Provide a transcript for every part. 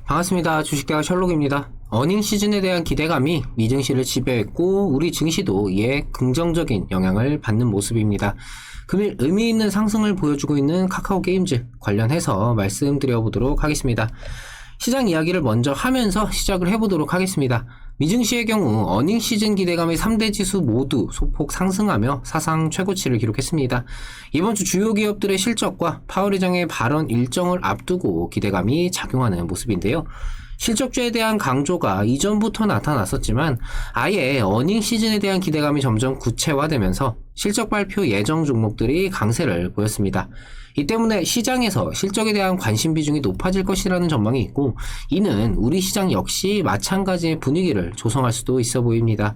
반갑습니다. 주식대학 셜록입니다. 어닝 시즌에 대한 기대감이 미증시를 지배했고 우리 증시도 이에 긍정적인 영향을 받는 모습입니다. 금일 의미 있는 상승을 보여주고 있는 카카오 게임즈 관련해서 말씀드려보도록 하겠습니다. 시장 이야기를 먼저 하면서 시작을 해보도록 하겠습니다. 미증시의 경우 어닝 시즌 기대감의 3대 지수 모두 소폭 상승하며 사상 최고치를 기록했습니다. 이번 주 주요 기업들의 실적과 파월 의장의 발언 일정을 앞두고 기대감이 작용하는 모습인데요. 실적주에 대한 강조가 이전부터 나타났었지만 아예 어닝 시즌에 대한 기대감이 점점 구체화되면서 실적 발표 예정 종목들이 강세를 보였습니다. 이 때문에 시장에서 실적에 대한 관심 비중이 높아질 것이라는 전망이 있고, 이는 우리 시장 역시 마찬가지의 분위기를 조성할 수도 있어 보입니다.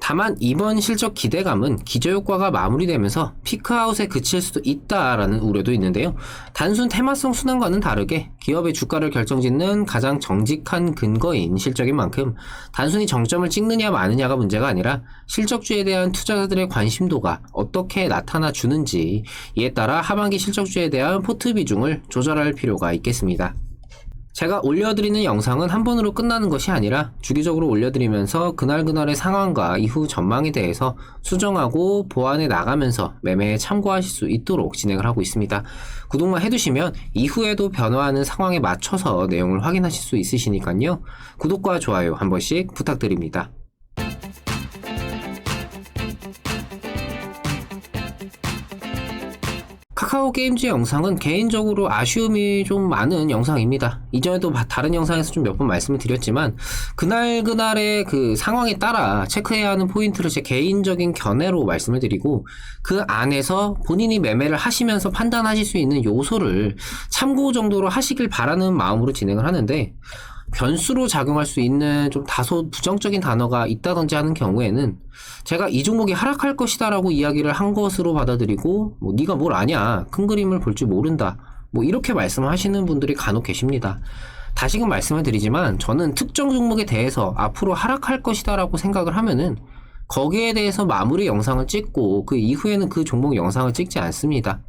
다만 이번 실적 기대감은 기저효과가 마무리되면서 피크아웃에 그칠 수도 있다라는 우려도 있는데요. 단순 테마성 순환과는 다르게 기업의 주가를 결정짓는 가장 정직한 근거인 실적인 만큼 단순히 정점을 찍느냐 마느냐가 문제가 아니라 실적주에 대한 투자자들의 관심도가 어떻게 나타나 주는지, 이에 따라 하반기 실적주에 대한 포트 비중을 조절할 필요가 있겠습니다. 제가 올려드리는 영상은 한 번으로 끝나는 것이 아니라 주기적으로 올려드리면서 그날그날의 상황과 이후 전망에 대해서 수정하고 보완해 나가면서 매매에 참고하실 수 있도록 진행을 하고 있습니다. 구독만 해두시면 이후에도 변화하는 상황에 맞춰서 내용을 확인하실 수 있으시니까요. 구독과 좋아요 한 번씩 부탁드립니다. 카카오 게임즈 영상은 개인적으로 아쉬움이 좀 많은 영상입니다. 이전에도 다른 영상에서 좀 몇 번 말씀을 드렸지만 그날그날의 그 상황에 따라 체크해야 하는 포인트를 제 개인적인 견해로 말씀을 드리고, 그 안에서 본인이 매매를 하시면서 판단하실 수 있는 요소를 참고 정도로 하시길 바라는 마음으로 진행을 하는데, 변수로 작용할 수 있는 좀 다소 부정적인 단어가 있다든지 하는 경우에는 제가 이 종목이 하락할 것이다 라고 이야기를 한 것으로 받아들이고, 네가 뭘 아냐, 큰 그림을 볼 줄 모른다, 이렇게 말씀하시는 분들이 간혹 계십니다. 다시금 말씀을 드리지만 저는 특정 종목에 대해서 앞으로 하락할 것이다 라고 생각을 하면은 거기에 대해서 마무리 영상을 찍고 그 이후에는 그 종목 영상을 찍지 않습니다.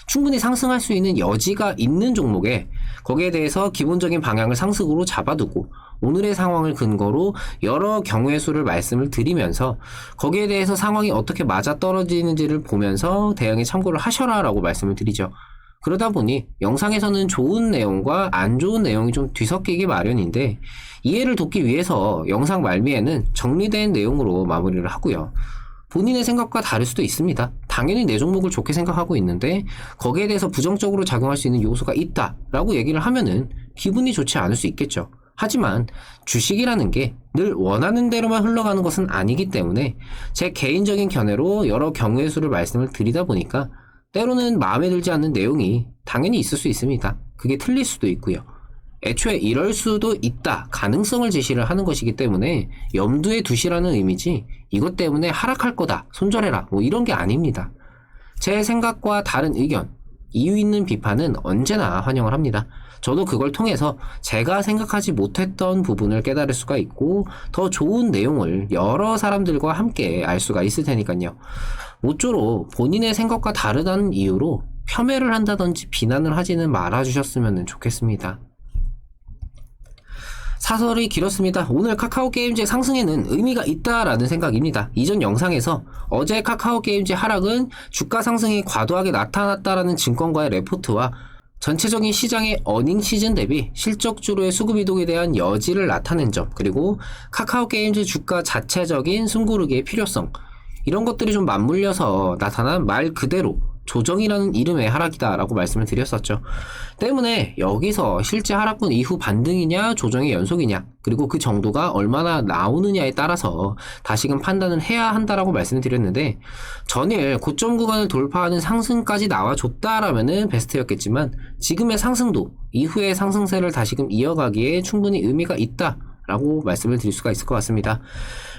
충분히 상승할 수 있는 여지가 있는 종목에 거기에 대해서 기본적인 방향을 상승으로 잡아두고 오늘의 상황을 근거로 여러 경우의 수를 말씀을 드리면서 거기에 대해서 상황이 어떻게 맞아떨어지는지를 보면서 대응에 참고를 하셔라 라고 말씀을 드리죠. 그러다 보니 영상에서는 좋은 내용과 안 좋은 내용이 좀 뒤섞이기 마련인데, 이해를 돕기 위해서 영상 말미에는 정리된 내용으로 마무리를 하고요. 본인의 생각과 다를 수도 있습니다. 당연히 내 종목을 좋게 생각하고 있는데 거기에 대해서 부정적으로 작용할 수 있는 요소가 있다 라고 얘기를 하면은 기분이 좋지 않을 수 있겠죠. 하지만 주식이라는 게 늘 원하는 대로만 흘러가는 것은 아니기 때문에 제 개인적인 견해로 여러 경우의 수를 말씀을 드리다 보니까 때로는 마음에 들지 않는 내용이 당연히 있을 수 있습니다. 그게 틀릴 수도 있고요. 애초에 이럴 수도 있다, 가능성을 제시를 하는 것이기 때문에 염두에 두시라는 의미지 이것 때문에 하락할 거다, 손절해라, 이런 게 아닙니다. 제 생각과 다른 의견, 이유 있는 비판은 언제나 환영을 합니다. 저도 그걸 통해서 제가 생각하지 못했던 부분을 깨달을 수가 있고 더 좋은 내용을 여러 사람들과 함께 알 수가 있을 테니까요. 모쪼록 본인의 생각과 다르다는 이유로 폄훼를 한다든지 비난을 하지는 말아주셨으면 좋겠습니다. 사설이 길었습니다. 오늘 카카오 게임즈의 상승에는 의미가 있다라는 생각입니다. 이전 영상에서 어제 카카오 게임즈의 하락은 주가 상승이 과도하게 나타났다라는 증권가의 레포트와 전체적인 시장의 어닝 시즌 대비 실적주로의 수급 이동에 대한 여지를 나타낸 점, 그리고 카카오 게임즈 주가 자체적인 숨고르기의 필요성, 이런 것들이 좀 맞물려서 나타난 말 그대로 조정이라는 이름의 하락이다라고 말씀을 드렸었죠. 때문에 여기서 실제 하락분 이후 반등이냐 조정의 연속이냐, 그리고 그 정도가 얼마나 나오느냐에 따라서 다시금 판단을 해야 한다라고 말씀을 드렸는데, 전일 고점 구간을 돌파하는 상승까지 나와줬다라면은 베스트였겠지만 지금의 상승도 이후의 상승세를 다시금 이어가기에 충분히 의미가 있다 라고 말씀을 드릴 수가 있을 것 같습니다.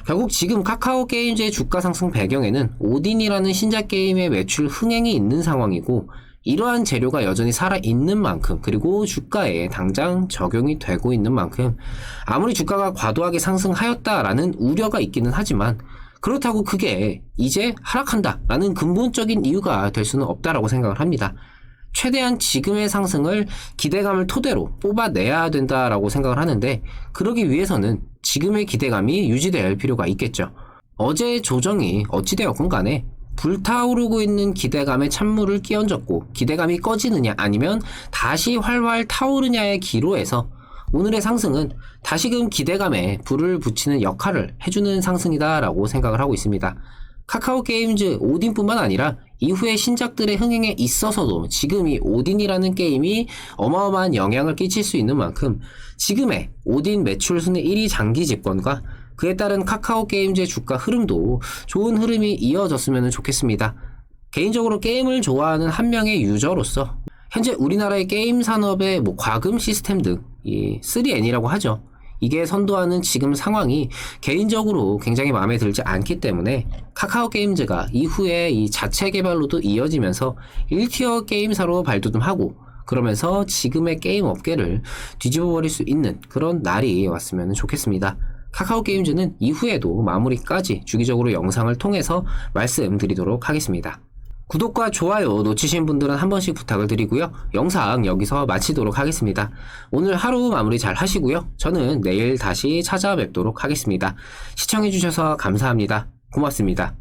결국 지금 카카오 게임즈의 주가 상승 배경에는 오딘이라는 신작 게임의 매출 흥행이 있는 상황이고, 이러한 재료가 여전히 살아있는 만큼, 그리고 주가에 당장 적용이 되고 있는 만큼 아무리 주가가 과도하게 상승하였다라는 우려가 있기는 하지만 그렇다고 그게 이제 하락한다라는 근본적인 이유가 될 수는 없다라고 생각을 합니다. 최대한 지금의 상승을 기대감을 토대로 뽑아내야 된다라고 생각을 하는데, 그러기 위해서는 지금의 기대감이 유지될 필요가 있겠죠. 어제의 조정이 어찌되었건 간에 불타오르고 있는 기대감에 찬물을 끼얹었고 기대감이 꺼지느냐 아니면 다시 활활 타오르냐의 기로에서 오늘의 상승은 다시금 기대감에 불을 붙이는 역할을 해주는 상승이다라고 생각을 하고 있습니다. 카카오 게임즈 오딘뿐만 아니라 이후의 신작들의 흥행에 있어서도 지금 이 오딘이라는 게임이 어마어마한 영향을 끼칠 수 있는 만큼 지금의 오딘 매출 순위 1위 장기 집권과 그에 따른 카카오 게임즈의 주가 흐름도 좋은 흐름이 이어졌으면 좋겠습니다. 개인적으로 게임을 좋아하는 한 명의 유저로서 현재 우리나라의 게임 산업의 과금 시스템 등 이 3N이라고 하죠. 이게 선도하는 지금 상황이 개인적으로 굉장히 마음에 들지 않기 때문에 카카오 게임즈가 이후에 이 자체 개발로도 이어지면서 1티어 게임사로 발돋움하고 그러면서 지금의 게임 업계를 뒤집어버릴 수 있는 그런 날이 왔으면 좋겠습니다. 카카오 게임즈는 이후에도 마무리까지 주기적으로 영상을 통해서 말씀드리도록 하겠습니다. 구독과 좋아요 놓치신 분들은 한 번씩 부탁을 드리고요. 영상 여기서 마치도록 하겠습니다. 오늘 하루 마무리 잘 하시고요. 저는 내일 다시 찾아뵙도록 하겠습니다. 시청해주셔서 감사합니다. 고맙습니다.